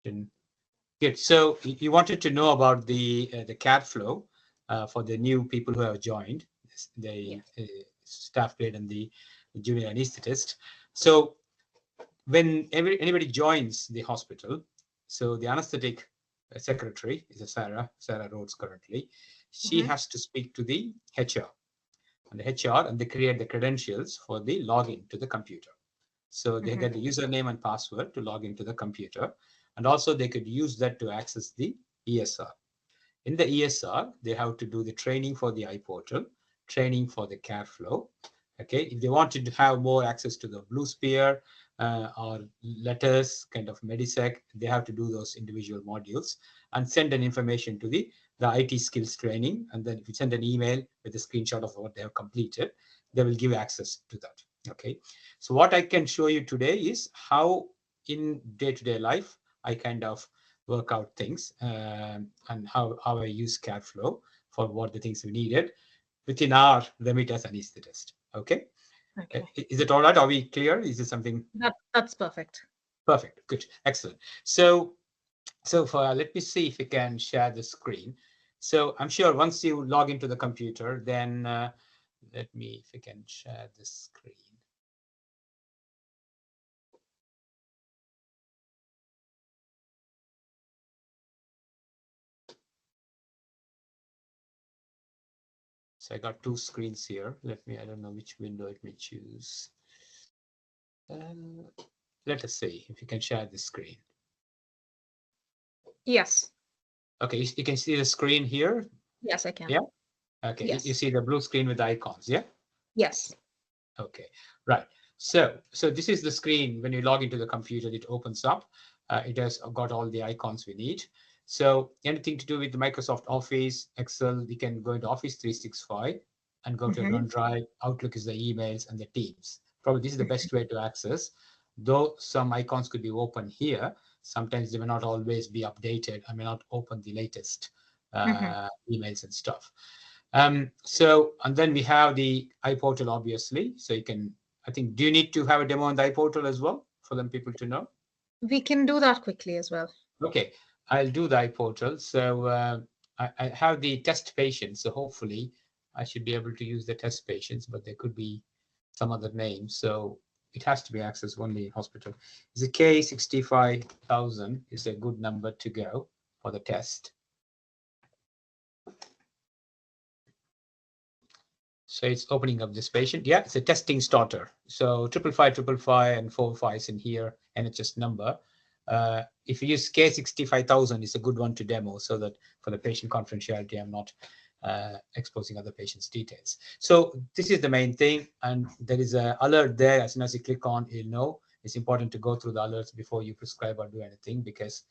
Good. So you wanted to know about the Careflo for the new people who have joined, the staff grade and the junior anesthetist. So when anybody joins the hospital, so the anesthetic secretary is a Sarah Rhodes currently. She has to speak to the HR, and the HR, and they create the credentials for the login to the computer. So they get the username and password to log into the computer. And also they could use that to access the ESR. In the ESR, they have to do the training for the iPortal, training for the Careflo. Okay, if they wanted to have more access to the Blue Spear or letters, kind of Medisec, they have to do those individual modules and send an information to the IT skills training. And then if you send an email with a screenshot of what they have completed, they will give access to that. Okay, so what I can show you today is how in day-to-day life I kind of work out things and how I use Careflo for what the things we needed within our remit as anesthetist. Okay. Is it all right? Are we clear? Is this something? That's perfect. Perfect. Good. Excellent. So let me see if we can share the screen. So I'm sure once you log into the computer, then let me, if we can share the screen. So I got two screens here. I don't know which window it may choose. Let us see if you can share the screen. Yes. Okay, you can see the screen here? Yes, I can. Yeah? Okay, yes. You see the blue screen with the icons, yeah? Yes. Okay, right. So this is the screen. When you log into the computer, it opens up. It has got all the icons we need. So anything to do with the Microsoft Office, Excel, we can go into Office 365 and go to OneDrive. Outlook is the emails and the Teams. Probably this is the best way to access. Though some icons could be open here, sometimes they may not always be updated. I may not open the latest emails and stuff. So, and then we have the iPortal, obviously. So you can, I think, do you need to have a demo on the iPortal as well for them people to know? We can do that quickly as well. Okay, I'll do the iPortal. So I have the test patients. So hopefully I should be able to use the test patients, but there could be some other names. So it has to be accessed only in hospital. Is a K65,000 is a good number to go for the test. So it's opening up this patient. Yeah, it's a testing starter. So 555, and 45 in here, NHS number. If you use K65,000, it's a good one to demo so that for the patient confidentiality, I'm not exposing other patients' details. So this is the main thing. And there is an alert there. As soon as you click on, you'll know. It's important to go through the alerts before you prescribe or do anything because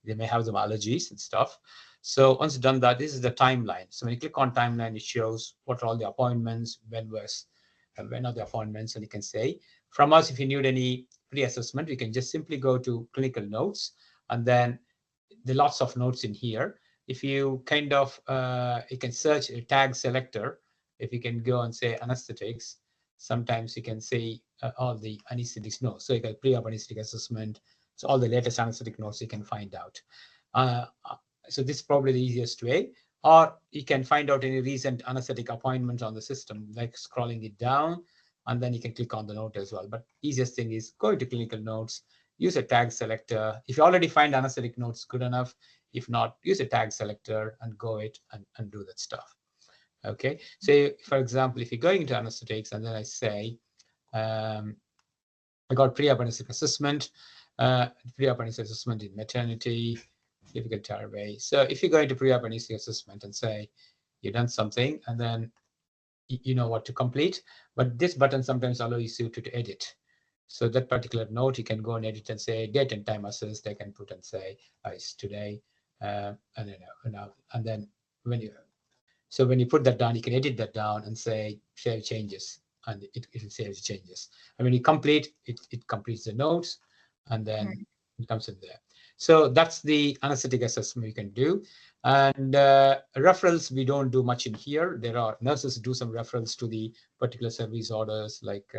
they may have some allergies and stuff. So once you've done that, this is the timeline. So when you click on timeline, it shows what are all the appointments, when are the appointments, and you can say from us, if you need any pre-assessment, you can just simply go to clinical notes, and then there are lots of notes in here. If you kind of, you can search a tag selector. If you can go and say anesthetics, sometimes you can see all the anesthetics notes. So you got pre-op anesthetic assessment. So all the latest anesthetic notes you can find out. So this is probably the easiest way. Or you can find out any recent anesthetic appointments on the system, like scrolling it down, and then you can click on the note as well. But easiest thing is go into clinical notes, use a tag selector. If you already find anesthetic notes good enough, if not, use a tag selector and go it and do that stuff. Okay, so for example, if you're going into anesthetics and then I say, I got pre-op anesthetic assessment, pre-op anesthetic assessment in maternity, difficult airway. So if you go into pre-op anesthetic assessment and say you've done something and then you know what to complete, but this button sometimes allows you to edit. So that particular note, you can go and edit and say date and time assessed. I can put and say it's today, and then when you put that down, you can edit that down and say save changes, and it will save changes. And when you complete, it completes the notes, and then it comes in there. So that's the anesthetic assessment you can do. And referrals, we don't do much in here. There are nurses do some referrals to the particular service orders like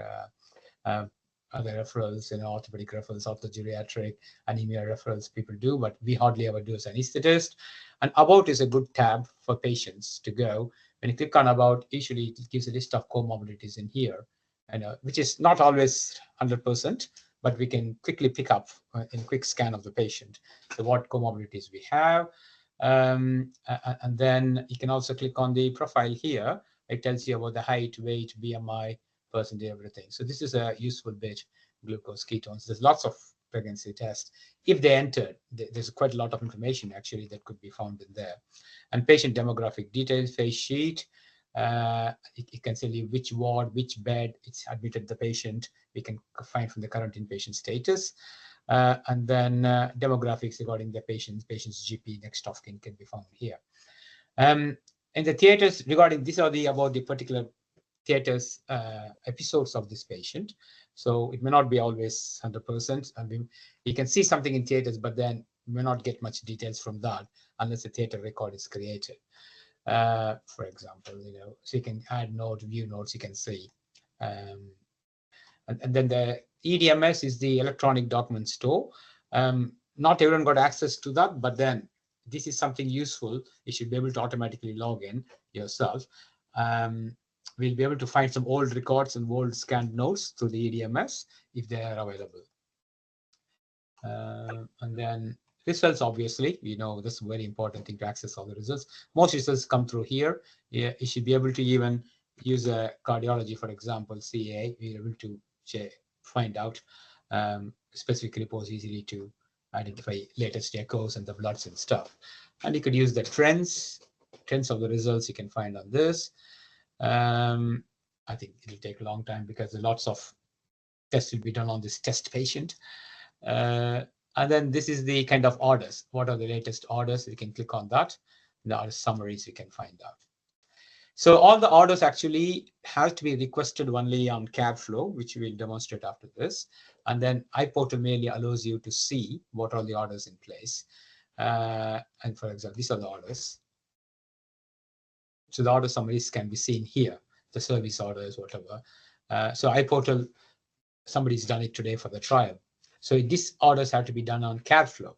other referrals, orthopedic referrals, orthogeriatric, anemia referrals people do, but we hardly ever do as anesthetist. And about is a good tab for patients to go. When you click on about, usually it gives a list of comorbidities in here, and which is not always 100%, but we can quickly pick up in quick scan of the patient. So what comorbidities we have. And then you can also click on the profile here. It tells you about the height, weight, BMI, percentage, everything. So this is a useful bit, glucose, ketones. There's lots of pregnancy tests. If they enter, there's quite a lot of information actually that could be found in there. And patient demographic details, face sheet. It can tell you which ward, which bed it's admitted the patient. We can find from the current inpatient status. And then demographics regarding the patient's GP, next of kin can be found here. In the theaters, regarding these are the about the particular theaters episodes of this patient. So it may not be always 100%. I mean, you can see something in theaters, but then you may not get much details from that unless a theater record is created. For example, so you can add note, view notes, you can see. And then the EDMS is the electronic document store. Not everyone got access to that, but then this is something useful. You should be able to automatically log in yourself. We'll be able to find some old records and old scanned notes through the EDMS if they are available. And then results, obviously, this is a very important thing to access all the results. Most results come through here. You should be able to even use a cardiology, for example, CA, be able to find out specific reports easily to identify latest echoes and the bloods and stuff. And you could use the trends of the results you can find on this. I think it'll take a long time because lots of tests will be done on this test patient. And then this is the kind of orders. What are the latest orders? You can click on that. The order summaries you can find out. So all the orders actually have to be requested only on Careflo, which we'll demonstrate after this. And then iPortal mainly allows you to see what are the orders in place. And for example, these are the orders. So the order summaries can be seen here, the service orders, whatever. So iPortal, somebody's done it today for the trial. So these orders have to be done on Careflo.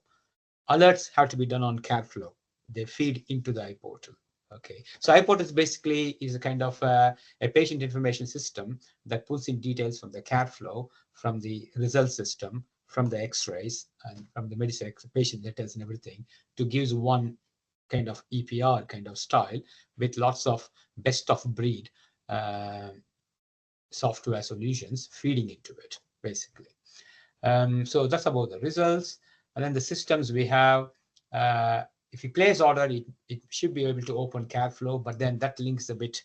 Alerts have to be done on Careflo. They feed into the iPortal. Okay, so iPortal basically is a kind of a patient information system that pulls in details from the Careflo, from the result system, from the X-rays, and from the medicine patient letters and everything, to give one kind of EPR kind of style with lots of best of breed software solutions feeding into it, basically. So that's about the results. And then the systems we have, if you place order, it should be able to open Careflo, but then that link's a bit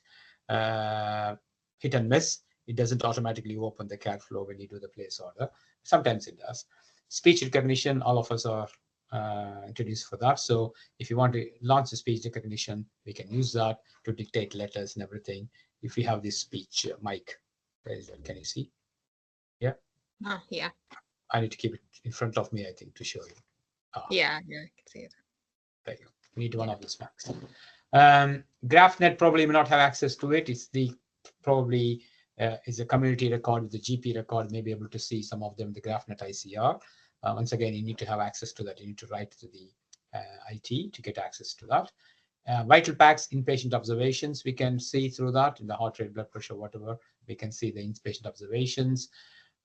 hit and miss. It doesn't automatically open the Careflo when you do the place order. Sometimes it does. Speech recognition, all of us are introduced for that. So if you want to launch the speech recognition, we can use that to dictate letters and everything. If we have this speech mic, can you see? Yeah. Yeah. I need to keep it in front of me, I think, to show you. Yeah, I can see it. There you go. We need one of these Macs. GraphNet probably may not have access to it. It's the probably is a community record, the GP record, may be able to see some of them, the GraphNet ICR. Once again, you need to have access to that. You need to write to the IT to get access to that. Vital packs, inpatient observations, we can see through that in the heart rate, blood pressure, whatever. We can see the inpatient observations.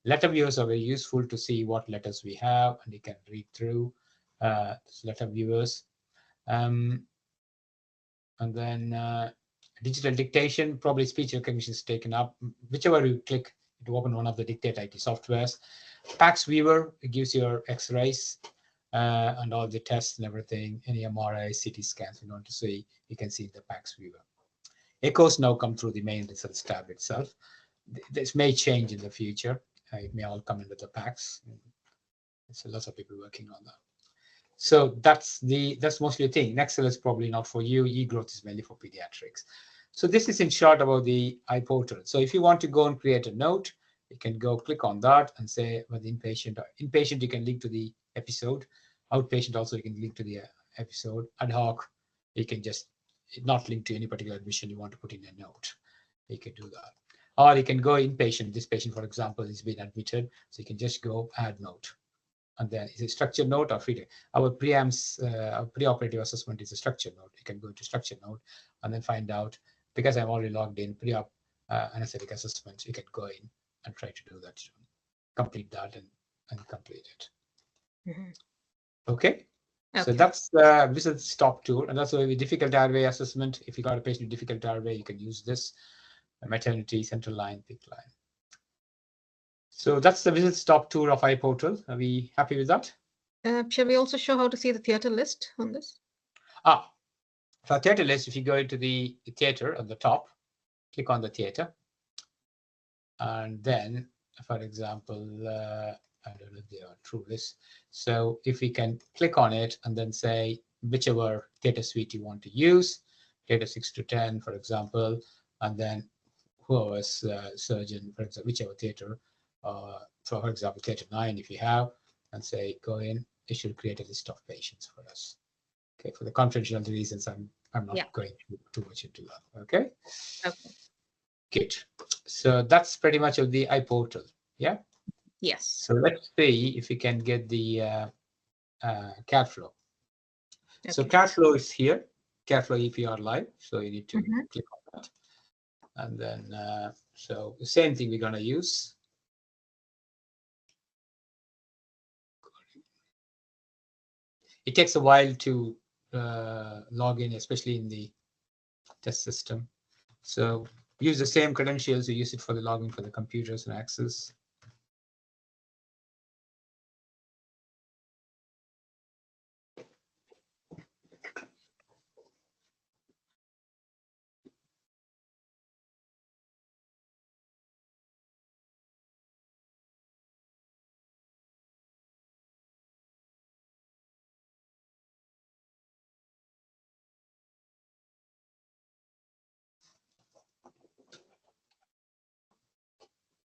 Letter viewers are very useful to see what letters we have, and you can read through letter viewers. And then digital dictation, probably speech recognition is taken up. Whichever you click, it will open one of the Dictate IT softwares. PACS viewer, it gives your X-rays and all the tests and everything. Any MRI, CT scans you want to see, you can see the PACS viewer. Echoes now come through the main results tab itself. This may change in the future. It may all come into the PACS. So lots of people working on that. So that's mostly a thing. Nexel is probably not for you. eGrowth is mainly for pediatrics. So this is in short about the iPortal. So if you want to go and create a note, you can go click on that and say with inpatient. Inpatient, you can link to the episode. Outpatient also, you can link to the episode. Ad hoc, you can just not link to any particular admission you want to put in a note. You can do that. Or you can go inpatient. This patient, for example, is being admitted. So you can just go add note. And then is it structured note or free? Our preoperative assessment is a structured note. You can go to structured note and then find out, because I'm already logged in, pre-op anesthetic assessment, you can go in and try to do that, complete that and complete it. Okay. So that's the visit stop tool, and that's why with difficult airway assessment, if you got a patient with difficult airway, you can use this maternity, central line, PIC line. So that's the visit stop tool of iPortal. Are we happy with that? Shall we also show how to see the theater list on this? For theater list, if you go into the theater at the top, click on the theater, and then, for example, I don't know if they are true list. So if we can click on it and then say whichever theater suite you want to use, theater 6 to 10, for example, and then whoever's surgeon, for example, whichever theater, for example, theater 9, if you have, and say go in, it should create a list of patients for us. Okay, for the confidentiality reasons, I'm not going too much into that. Okay. Okay. Good. So that's pretty much of the iPortal. Yeah. Yes. So let's see if we can get the Careflo. Okay. So Careflo is here. Careflo EPR live. So you need to click on that, and then so the same thing we're gonna use. It takes a while to log in, especially in the test system. So use the same credentials you use it for the login for the computers and access.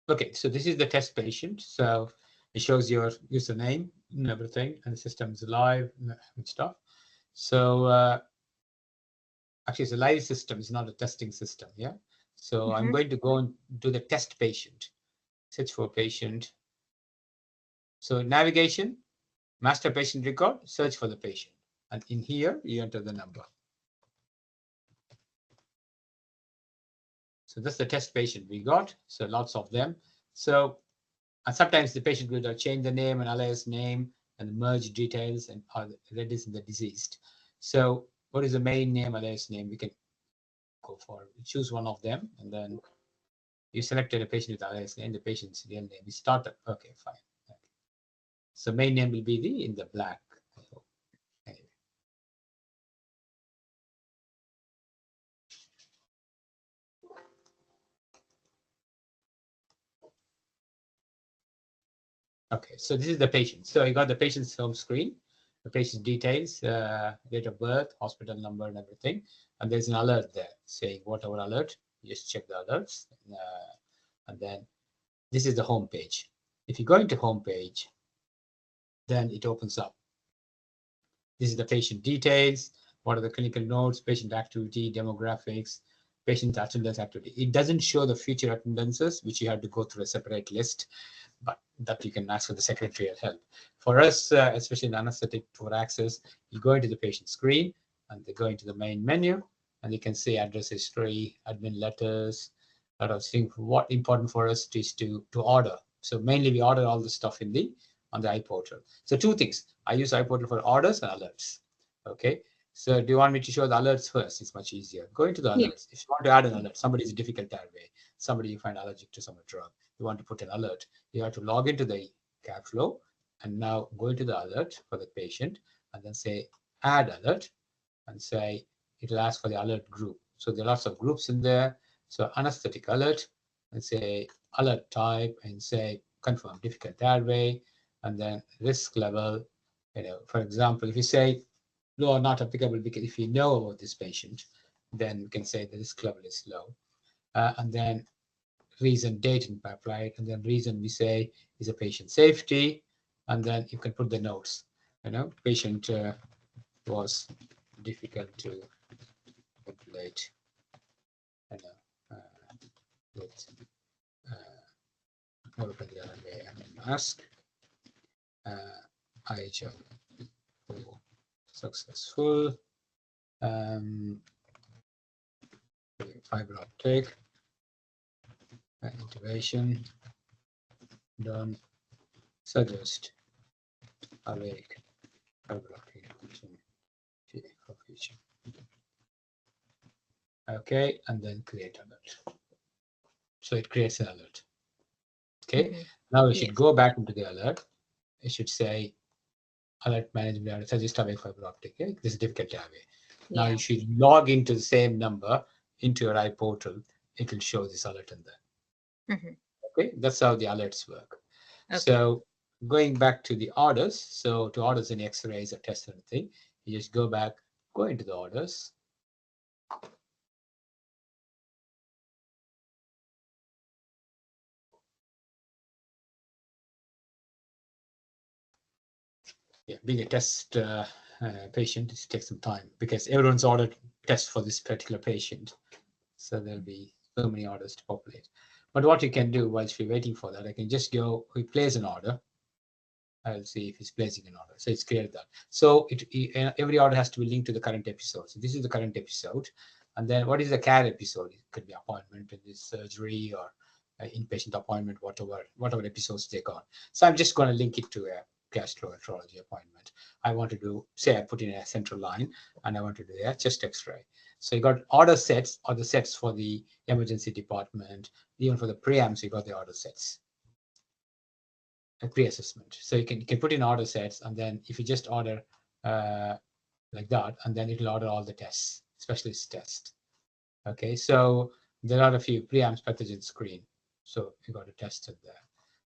Okay, so this is the test patient. So it shows your username and everything, and the system is live and stuff. So actually, it's a live system. It's not a testing system. Yeah. So I'm going to go and do the test patient. Search for patient. So navigation, master patient record, search for the patient. And in here, you enter the number. So that's the test patient we got. So lots of them. So and sometimes the patient will change the name and alias name and merge details and that is in the deceased. So what is the main name, alias name? We can go for choose one of them, and then you selected a patient with alias name. The patient's real name is startup. Okay, fine. Okay. So main name will be in the black. I hope. Anyway. Okay, so this is the patient. So you got the patient's home screen, the patient's details, date of birth, hospital number, and everything. And there's an alert there saying whatever alert, you just check the alerts. And then this is the home page. If you go into home page, then it opens up. This is the patient details. What are the clinical notes, patient activity, demographics, patient attendance activity. It doesn't show the future attendances, which you have to go through a separate list, but that you can ask for the secretarial help. For us, especially in anesthetic for access, you go into the patient screen and they go into the main menu, and you can see address history, admin letters, a lot of things. What important for us is to order. So mainly we order all the stuff on the iPortal. So two things. I use iPortal for orders and alerts. Okay. So do you want me to show the alerts first? It's much easier. Go into the alerts. If you want to add an alert, somebody is a difficult airway, somebody you find allergic to some drug, you want to put an alert, you have to log into the Careflo and now go into the alert for the patient and then say add alert and say it'll ask for the alert group. So there are lots of groups in there. So anesthetic alert and say alert type and say confirm difficult airway and then risk level. For example, if you say low or not applicable, because if you know about this patient, then you can say the risk level is low. And then reason, date and applied, and then reason we say is a patient safety, and then you can put the notes. Patient was difficult to calculate Let's open the other way and ask IHL successful. Fiber optic integration done. Suggest awake fiber optic for feature. Okay, and then create alert. So it creates an alert. Okay, now we should go back into the alert. It should say alert management suggest awake fiber optic. Okay? This is difficult away. Now you should log into the same number into your iPortal. It will show this alert in there. Okay, that's how the alerts work. So going back to the orders, so to orders in X-rays or test or anything, you just go back, go into the orders. Yeah, being a test patient, it takes some time because everyone's ordered tests for this particular patient. So there'll be so many orders to populate. But what you can do whilst we're waiting for that, I can just go, we place an order. I'll see if it's placing an order. So it's created that. So every order has to be linked to the current episode. So this is the current episode. And then what is the care episode? It could be appointment in this surgery or inpatient appointment, whatever episodes they got. So I'm just going to link it to a gastroenterology appointment. I want to do, say I put in a central line and I want to do a chest x-ray. So you got order sets or the sets for the emergency department. Even for the preamps, you got the order sets. A pre-assessment. So you can put in order sets, and then if you just order like that, and then it'll order all the tests, specialist test. Okay, so there are a few preamps pathogen screen. So you got to test it there.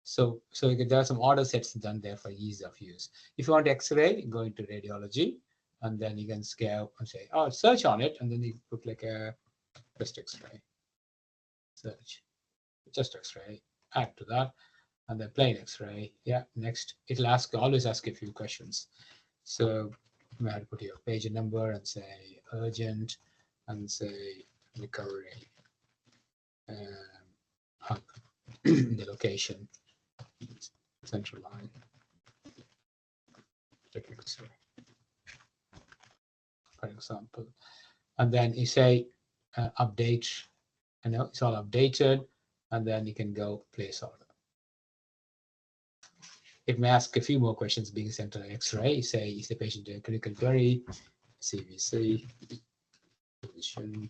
So there are some order sets done there for ease of use. If you want X-ray, go into radiology, and then you can scale and say, oh, search on it, and then you put like a chest X-ray. Search chest X-ray. Add to that. And then plain X-ray. Yeah, next. It'll always ask a few questions. So you have to put your page number and say urgent and say recovery hub, the location, central line, technical story, for example. And then you say update, it's all updated, and then you can go place order. It may ask a few more questions being sent on X-ray. Say, is the patient in critical query, CVC, position,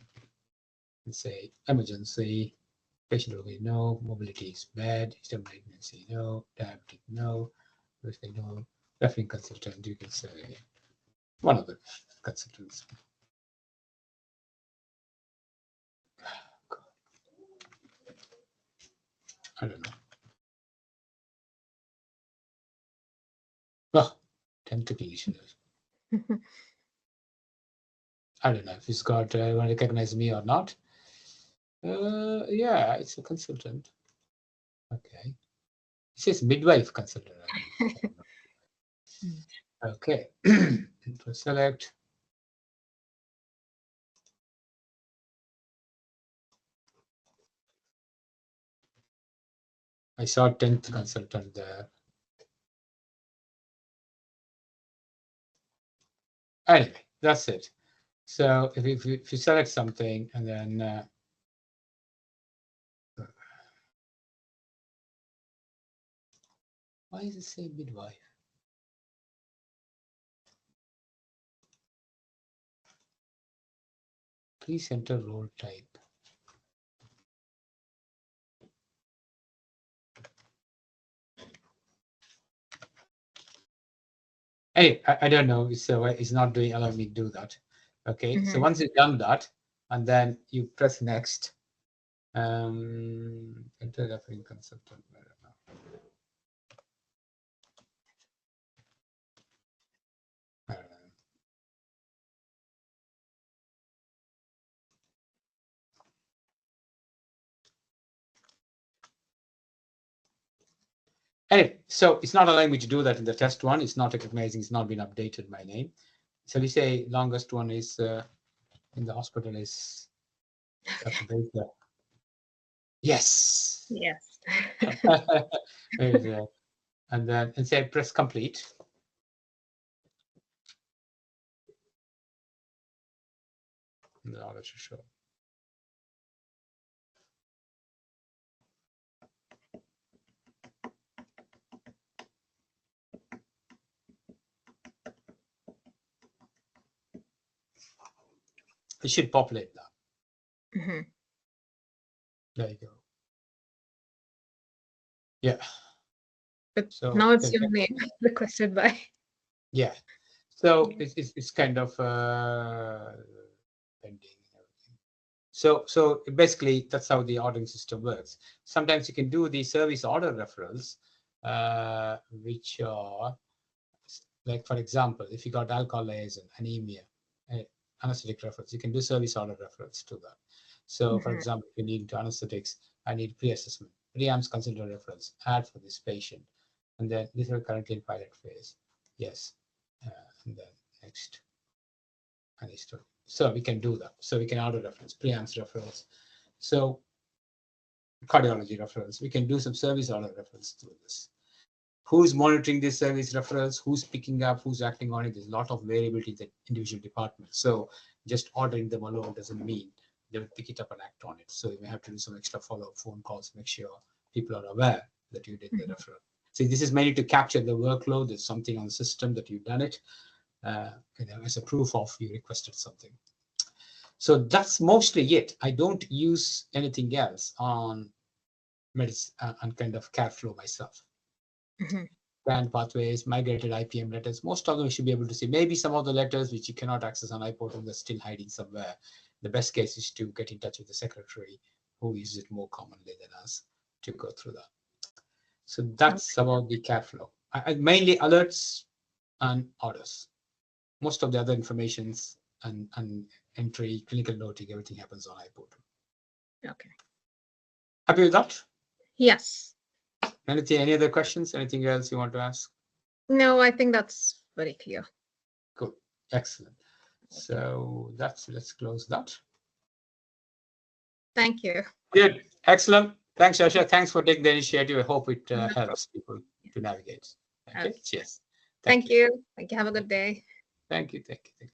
and say emergency, patient will be no, mobility is bad, history pregnancy no, diabetic no, everything no, referring consultant, you can say one of the consultants. I don't know. Well, technical issues. I don't know if he's got want to recognize me or not. Yeah, it's a consultant. Okay. It says midwife consultant. Okay. Select. I saw 10th consultant there. Anyway, that's it. So if you select something and then why does it say midwife? Please enter role type. Hey, I don't know. It's not allowing me to do that. Okay, so once you've done that, and then you press next. Enter referring consultant. Anyway, so it's not allowing me to do that in the test one. It's not recognizing. It's not been updated my name. So we say longest one is in the hospital is Dr. Baker. Yes. Yes. Very good. And then and say press complete. The order should show. It should populate now. Hmm. There you go. Yeah. But So now it's your name requested by. yeah. So Yeah. it's kind of pending and everything. So basically that's how the ordering system works. Sometimes you can do the service order referrals, which are like, for example, if you got alcohol liaison, anemia, anesthetic referrals, you can do service order referrals to that. So for Mhm. example, if you need to anesthetics, I need pre-assessment, pre-AMS consider referrals, add for this patient. And then these are currently in pilot phase. Yes. And then next. So we can do that. So we can order reference, pre-AMS referrals. So cardiology referrals. We can do some service order referrals through this. Who's monitoring these service referrals? Who's picking up? Who's acting on it? There's a lot of variability in the individual departments. So just ordering them alone doesn't mean they will pick it up and act on it. So you may have to do some extra follow-up phone calls, make sure people are aware that you did the referral. See, this is mainly to capture the workload. There's something on the system that you've done it, as a proof of you requested something. So that's mostly it. I don't use anything else on medicine and kind of Careflo myself. Mhm. Planned pathways, migrated IPM letters. Most of them you should be able to see. Maybe some of the letters which you cannot access on iPortal, they're still hiding somewhere. The best case is to get in touch with the secretary who uses it more commonly than us to go through that. So that's about the Careflo. Mainly alerts and orders. Most of the other informations and entry, clinical noting, everything happens on iPortal. Okay. Happy with that? Yes. Anything, any other questions? Anything else you want to ask? No, I think that's very clear. Cool. Excellent. So let's close that. Thank you. Good. Excellent. Thanks, Asha. Thanks for taking the initiative. I hope it No helps people to navigate. Okay. Okay. Cheers. Thank you. Thank you. Have a good day. Thank you. Thank you. Thank you.